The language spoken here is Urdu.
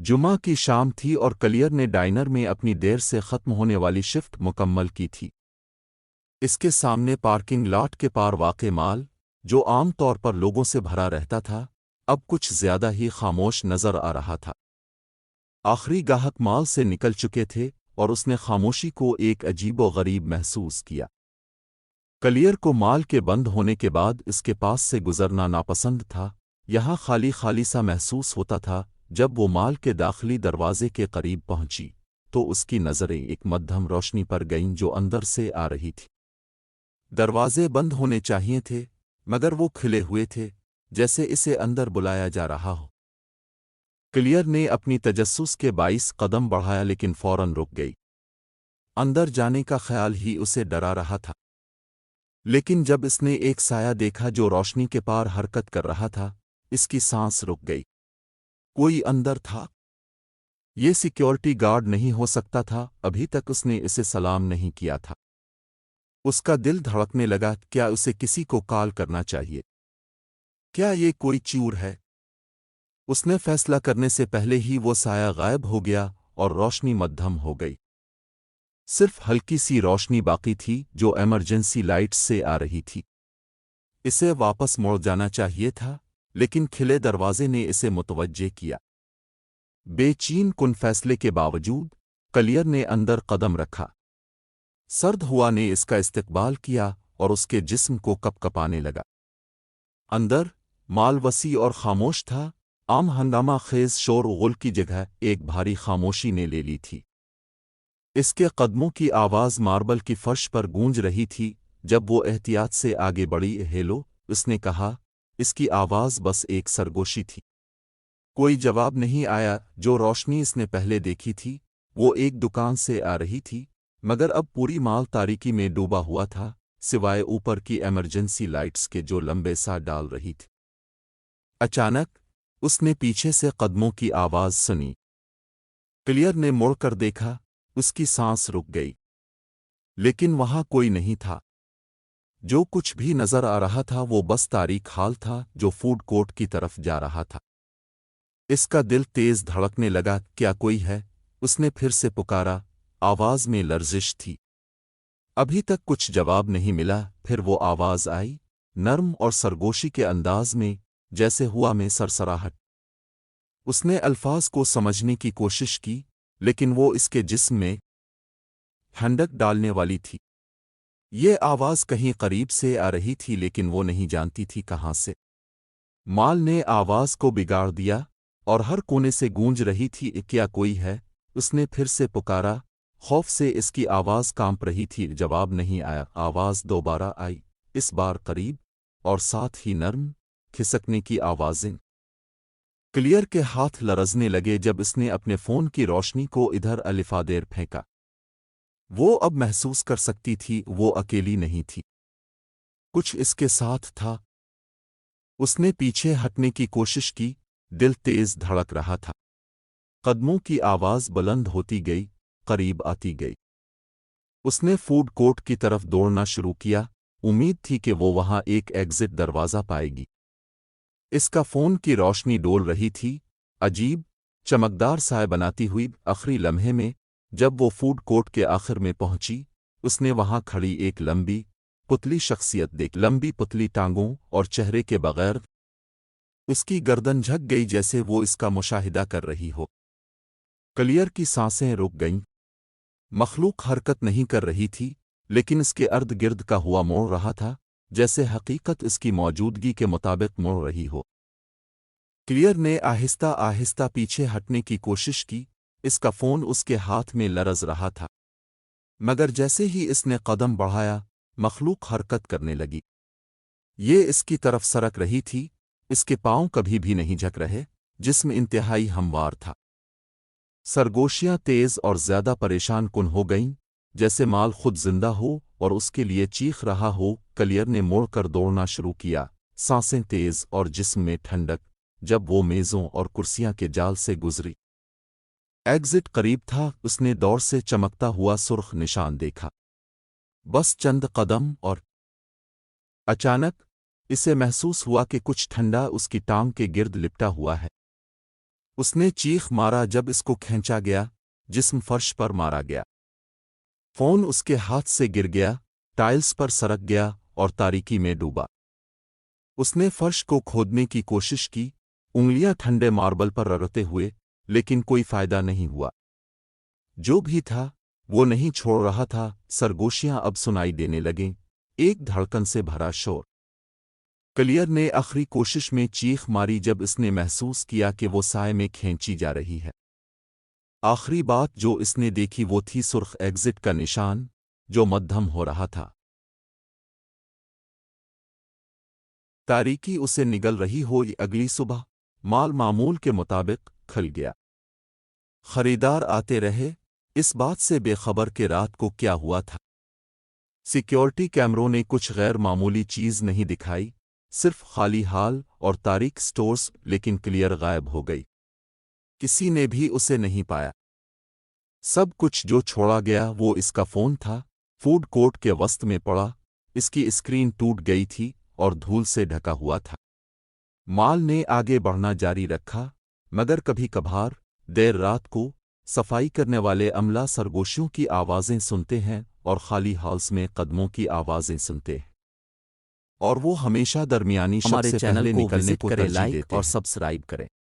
جمعہ کی شام تھی اور کلیئر نے ڈائنر میں اپنی دیر سے ختم ہونے والی شفٹ مکمل کی تھی۔ اس کے سامنے پارکنگ لاٹ کے پار واقع مال، جو عام طور پر لوگوں سے بھرا رہتا تھا، اب کچھ زیادہ ہی خاموش نظر آ رہا تھا۔ آخری گاہک مال سے نکل چکے تھے اور اس نے خاموشی کو ایک عجیب و غریب محسوس کیا۔ کلیئر کو مال کے بند ہونے کے بعد اس کے پاس سے گزرنا ناپسند تھا۔ یہاں خالی خالی سا محسوس ہوتا تھا۔ جب وہ مال کے داخلی دروازے کے قریب پہنچی تو اس کی نظریں ایک مدھم روشنی پر گئیں جو اندر سے آ رہی تھی۔ دروازے بند ہونے چاہیے تھے، مگر وہ کھلے ہوئے تھے، جیسے اسے اندر بلایا جا رہا ہو۔ کلیئر نے اپنی تجسس کے باعث قدم بڑھایا لیکن فوراً رک گئی۔ اندر جانے کا خیال ہی اسے ڈرا رہا تھا، لیکن جب اس نے ایک سایہ دیکھا جو روشنی کے پار حرکت کر رہا تھا، اس کی سانس رک گئی۔ کوئی اندر تھا؟ یہ سیکیورٹی گارڈ نہیں ہو سکتا تھا، ابھی تک اس نے اسے سلام نہیں کیا تھا۔ اس کا دل دھڑکنے لگا، کیا اسے کسی کو کال کرنا چاہیے؟ کیا یہ کوئی چور ہے؟ اس نے فیصلہ کرنے سے پہلے ہی وہ سایہ غائب ہو گیا اور روشنی مدھم ہو گئی۔ صرف ہلکی سی روشنی باقی تھی جو ایمرجنسی لائٹس سے آ رہی تھی۔ اسے واپس موڑ جانا چاہیے تھا، لیکن کھلے دروازے نے اسے متوجہ کیا۔ بے چین کن فیصلے کے باوجود کلیئر نے اندر قدم رکھا۔ سرد ہوا نے اس کا استقبال کیا اور اس کے جسم کو کپکپانے لگا۔ اندر مال وسیع اور خاموش تھا۔ عام ہنگامہ خیز شور و غل کی جگہ ایک بھاری خاموشی نے لے لی تھی۔ اس کے قدموں کی آواز ماربل کی فرش پر گونج رہی تھی۔ جب وہ احتیاط سے آگے بڑھی، ہیلو، اس نے کہا۔ اس کی آواز بس ایک سرگوشی تھی۔ کوئی جواب نہیں آیا۔ جو روشنی اس نے پہلے دیکھی تھی وہ ایک دکان سے آ رہی تھی، مگر اب پوری مال تاریکی میں ڈوبا ہوا تھا، سوائے اوپر کی ایمرجنسی لائٹس کے جو لمبے سا ڈال رہی تھی۔ اچانک اس نے پیچھے سے قدموں کی آواز سنی۔ کلیئر نے مڑ کر دیکھا، اس کی سانس رک گئی، لیکن وہاں کوئی نہیں تھا۔ جو کچھ بھی نظر آ رہا تھا وہ بس تاریک حال تھا جو فوڈ کورٹ کی طرف جا رہا تھا۔ اس کا دل تیز دھڑکنے لگا۔ کیا کوئی ہے؟ اس نے پھر سے پکارا، آواز میں لرزش تھی۔ ابھی تک کچھ جواب نہیں ملا۔ پھر وہ آواز آئی، نرم اور سرگوشی کے انداز میں، جیسے ہوا میں سرسراہٹ۔ اس نے الفاظ کو سمجھنے کی کوشش کی، لیکن وہ اس کے جسم میں ٹھنڈک ڈالنے والی تھی۔ یہ آواز کہیں قریب سے آ رہی تھی، لیکن وہ نہیں جانتی تھی کہاں سے۔ مال نے آواز کو بگاڑ دیا اور ہر کونے سے گونج رہی تھی۔ کیا کوئی ہے؟ اس نے پھر سے پکارا۔ خوف سے اس کی آواز کانپ رہی تھی۔ جواب نہیں آیا۔ آواز دوبارہ آئی، اس بار قریب اور ساتھ ہی نرم، کھسکنے کی آوازیں۔ کلیئر کے ہاتھ لرزنے لگے جب اس نے اپنے فون کی روشنی کو ادھر الفادیر پھینکا۔ وہ اب محسوس کر سکتی تھی وہ اکیلی نہیں تھی، کچھ اس کے ساتھ تھا۔ اس نے پیچھے ہٹنے کی کوشش کی، دل تیز دھڑک رہا تھا۔ قدموں کی آواز بلند ہوتی گئی، قریب آتی گئی۔ اس نے فوڈ کورٹ کی طرف دوڑنا شروع کیا۔ امید تھی کہ وہ وہاں ایک ایگزٹ دروازہ پائے گی۔ اس کا فون کی روشنی ڈول رہی تھی، عجیب چمکدار سائے بناتی ہوئی۔ آخری لمحے میں جب وہ فوڈ کورٹ کے آخر میں پہنچی، اس نے وہاں کھڑی ایک لمبی پتلی شخصیت دیکھی، لمبی پتلی ٹانگوں اور چہرے کے بغیر۔ اس کی گردن جھک گئی جیسے وہ اس کا مشاہدہ کر رہی ہو۔ کلیئر کی سانسیں رک گئیں۔ مخلوق حرکت نہیں کر رہی تھی، لیکن اس کے ارد گرد کا ہوا موڑ رہا تھا، جیسے حقیقت اس کی موجودگی کے مطابق موڑ رہی ہو۔ کلیئر نے آہستہ آہستہ پیچھے ہٹنے کی کوشش کی۔ اس کا فون اس کے ہاتھ میں لرز رہا تھا، مگر جیسے ہی اس نے قدم بڑھایا، مخلوق حرکت کرنے لگی۔ یہ اس کی طرف سرک رہی تھی، اس کے پاؤں کبھی بھی نہیں جھک رہے، جسم انتہائی ہموار تھا۔ سرگوشیاں تیز اور زیادہ پریشان کن ہو گئیں، جیسے مال خود زندہ ہو اور اس کے لیے چیخ رہا ہو۔ کلیئر نے موڑ کر دوڑنا شروع کیا، سانسیں تیز اور جسم میں ٹھنڈک۔ جب وہ میزوں اور کرسیاں کے جال سے گزری، ایگزٹ قریب تھا، اس نے دور سے چمکتا ہوا سرخ نشان دیکھا۔ بس چند قدم اور اچانک اسے محسوس ہوا کہ کچھ ٹھنڈا اس کی ٹانگ کے گرد لپٹا ہوا ہے۔ اس نے چیخ مارا جب اس کو کھینچا گیا، جسم فرش پر مارا گیا۔ فون اس کے ہاتھ سے گر گیا، ٹائلز پر سرک گیا اور تاریکی میں ڈوبا۔ اس نے فرش کو کھودنے کی کوشش کی، انگلیاں ٹھنڈے ماربل پر رگڑتے ہوئے، لیکن کوئی فائدہ نہیں ہوا۔ جو بھی تھا وہ نہیں چھوڑ رہا تھا۔ سرگوشیاں اب سنائی دینے لگیں، ایک دھڑکن سے بھرا شور۔ کلیئر نے آخری کوشش میں چیخ ماری جب اس نے محسوس کیا کہ وہ سائے میں کھینچی جا رہی ہے۔ آخری بات جو اس نے دیکھی وہ تھی سرخ ایگزٹ کا نشان، جو مدھم ہو رہا تھا۔ تاریکی اسے نگل رہی ہوئی۔ اگلی صبح مال معمول کے مطابق کھل گیا۔ خریدار آتے رہے، اس بات سے بے خبر کہ رات کو کیا ہوا تھا۔ سیکیورٹی کیمروں نے کچھ غیر معمولی چیز نہیں دکھائی، صرف خالی حال اور تاریک سٹورز، لیکن کلیئر غائب ہو گئی۔ کسی نے بھی اسے نہیں پایا۔ سب کچھ جو چھوڑا گیا وہ اس کا فون تھا، فوڈ کورٹ کے وسط میں پڑا۔ اس کی اسکرین ٹوٹ گئی تھی اور دھول سے ڈھکا ہوا تھا۔ مال نے آگے بڑھنا جاری رکھا، مگر کبھی کبھار دیر رات کو صفائی کرنے والے عملہ سرگوشیوں کی آوازیں سنتے ہیں اور خالی ہالز میں قدموں کی آوازیں سنتے ہیں، اور وہ ہمیشہ درمیانی شب ہمارے سے چینل پہلے کو نکلنے وزٹ کو کریں، ترجیح لائک دیتے اور ہیں۔ سبسکرائب کریں۔